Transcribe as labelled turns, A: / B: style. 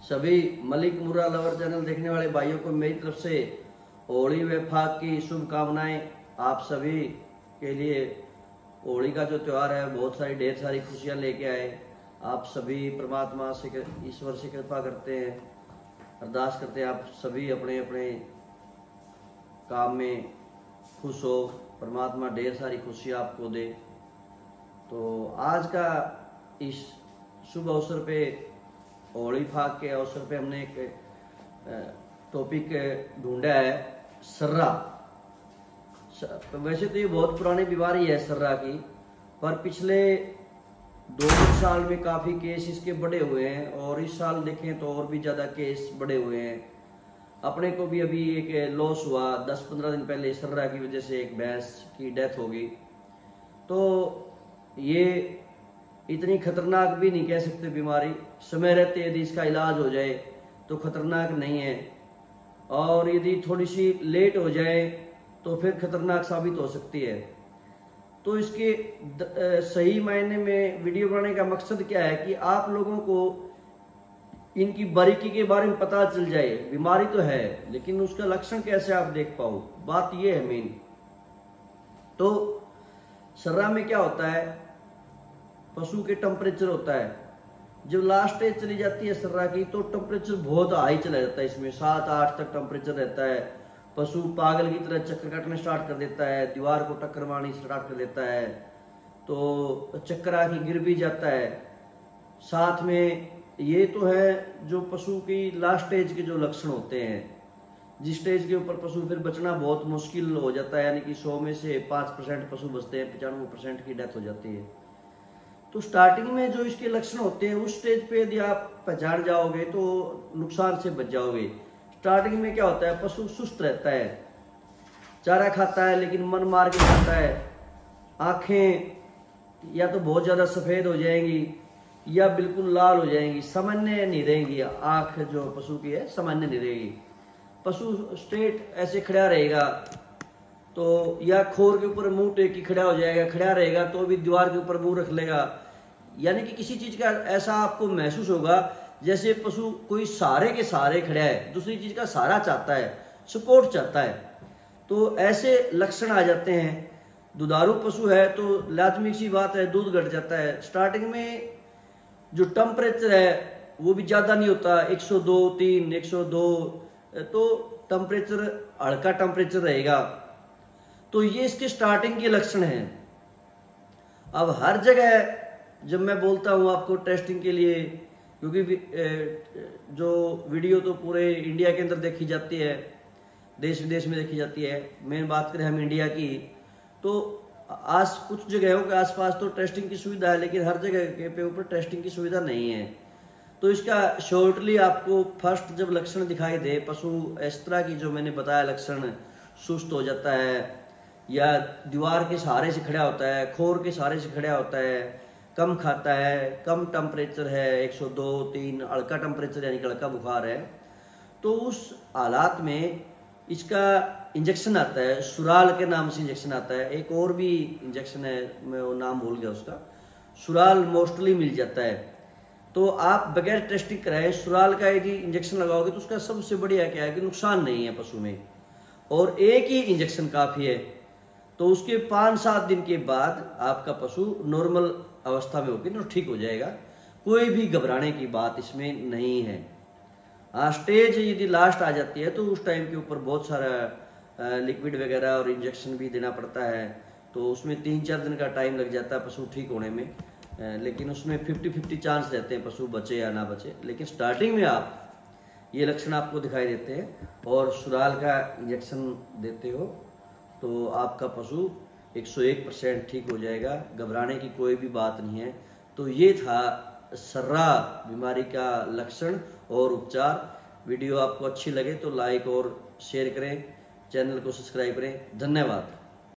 A: सभी मलिक मुर्रा lover channel देखने वाले भाइयों को मेरी तरफ से होली व फाग की शुभकामनाएं। आप सभी के लिए होली का जो त्यौहार है बहुत सारी ढेर सारी खुशियां लेके आए। आप सभी परमात्मा से ईश्वर से कृपा करते हैं, अरदास करते हैं आप सभी अपने अपने काम में खुश हो, परमात्मा ढेर सारी खुशियां आपको दे। तो आज का इस शुभ अवसर पे, होली फाग के अवसर पे हमने एक टॉपिक ढूंढा है, सर्रा। वैसे तो ये बहुत पुरानी बीमारी है सर्रा की, पर पिछले 2 साल में काफी केस इसके बढ़े हुए हैं और इस साल देखें तो और भी ज्यादा केस बढ़े हुए हैं। अपने को भी अभी एक लॉस हुआ 10-15 दिन पहले, सर्रा की वजह से एक भैंस की डेथ हो गई। तो ये इतनी खतरनाक भी नहीं कह सकते बीमारी, समय रहते यदि इसका इलाज हो जाए तो खतरनाक नहीं है, और यदि थोड़ी सी लेट हो जाए तो फिर खतरनाक साबित हो सकती है। तो इसके सही मायने में वीडियो बनाने का मकसद क्या है कि आप लोगों को इनकी बारीकी के बारे में पता चल जाए। बीमारी तो है लेकिन उसका लक्षण कैसे आप देख पाओ, बात ये है मेन। तो सर्रा में क्या होता है, पशु के टेम्परेचर होता है, जब लास्ट स्टेज चली जाती है सर्रा की तो टेम्परेचर बहुत हाई चला जाता है, इसमें 7-8 तक टेम्परेचर रहता है। पशु पागल की तरह चक्कर काटने स्टार्ट कर देता है, दीवार को टक्कर मारनी स्टार्ट कर देता है, तो चक्कर आके गिर भी जाता है। साथ में ये तो है जो पशु की लास्ट स्टेज के जो लक्षण होते हैं, जिस स्टेज के ऊपर पशु फिर बचना बहुत मुश्किल हो जाता है, यानी कि 100 में से 5% पशु बचते हैं, 95% की डेथ हो जाती है। तो स्टार्टिंग में जो इसके लक्षण होते हैं उस स्टेज पे यदि आप पहचान जाओगे तो नुकसान से बच जाओगे। स्टार्टिंग में क्या होता है, पशु सुस्त रहता है, चारा खाता है लेकिन मन मार के खाता है। आंखें या तो बहुत ज्यादा सफेद हो जाएंगी या बिल्कुल लाल हो जाएंगी, सामान्य नहीं रहेंगी। आंख जो पशु की है सामान्य नहीं रहेगी, पशु स्ट्रेट ऐसे खड़ा रहेगा, तो या खोर के ऊपर मुंह टेक के खड़ा हो जाएगा, खड़ा रहेगा तो भी दीवार के ऊपर मुंह रख लेगा। यानी कि किसी चीज का ऐसा आपको महसूस होगा जैसे पशु कोई सहारे के सहारे खड़ा है, दूसरी चीज का सहारा चाहता है, सपोर्ट चाहता है। तो ऐसे लक्षण आ जाते हैं। दुधारू पशु है तो लाजमी सी बात है दूध घट जाता है। स्टार्टिंग में जो टेम्परेचर है वो भी ज्यादा नहीं होता, 102-3, 102, तो टेम्परेचर हल्का टेम्परेचर रहेगा। तो ये इसके स्टार्टिंग के लक्षण हैं। अब हर जगह जब मैं बोलता हूं आपको टेस्टिंग के लिए, क्योंकि जो वीडियो तो पूरे इंडिया के अंदर देखी जाती है, देश विदेश में देखी जाती है, मेन बात करें हम इंडिया की, तो आज कुछ जगहों के आसपास तो टेस्टिंग की सुविधा है लेकिन हर जगह के ऊपर टेस्टिंग की सुविधा नहीं है। तो इसका शॉर्टली आपको फर्स्ट जब लक्षण दिखाई दे, पशु इस तरह की जो मैंने बताया लक्षण, सुस्त हो जाता है या दीवार के सहारे से खड़ा होता है, खोर के सहारे से खड़ा होता है, कम खाता है, कम टेम्परेचर है, 102-3 हल्का टेम्परेचर यानी कि हल्का बुखार है, तो उस हालात में इसका इंजेक्शन आता है, सुराल के नाम से इंजेक्शन आता है। एक और भी इंजेक्शन है, मैं वो नाम भूल गया उसका, सुराल मोस्टली मिल जाता है। तो आप बगैर टेस्टिंग कराए सुराल का यदि इंजेक्शन लगाओगे तो उसका सबसे बढ़िया क्या है कि नुकसान नहीं है पशु में, और एक ही इंजेक्शन काफी है। तो उसके 5-7 दिन के बाद आपका पशु नॉर्मल अवस्था में होकर ठीक हो जाएगा। कोई भी घबराने की बात इसमें नहीं है। स्टेज यदि लास्ट आ जाती है तो उस टाइम के ऊपर बहुत सारा लिक्विड वगैरह और इंजेक्शन भी देना पड़ता है, तो उसमें 3-4 दिन का टाइम लग जाता है पशु ठीक होने में। लेकिन उसमें 50-50 चांस रहते हैं पशु बचे या ना बचे। लेकिन स्टार्टिंग में आप ये लक्षण आपको दिखाई देते हैं और सुराल का इंजेक्शन देते हो तो आपका पशु 101% ठीक हो जाएगा, घबराने की कोई भी बात नहीं है। तो ये था सर्रा बीमारी का लक्षण और उपचार। वीडियो आपको अच्छी लगे तो लाइक और शेयर करें, चैनल को सब्सक्राइब करें। धन्यवाद।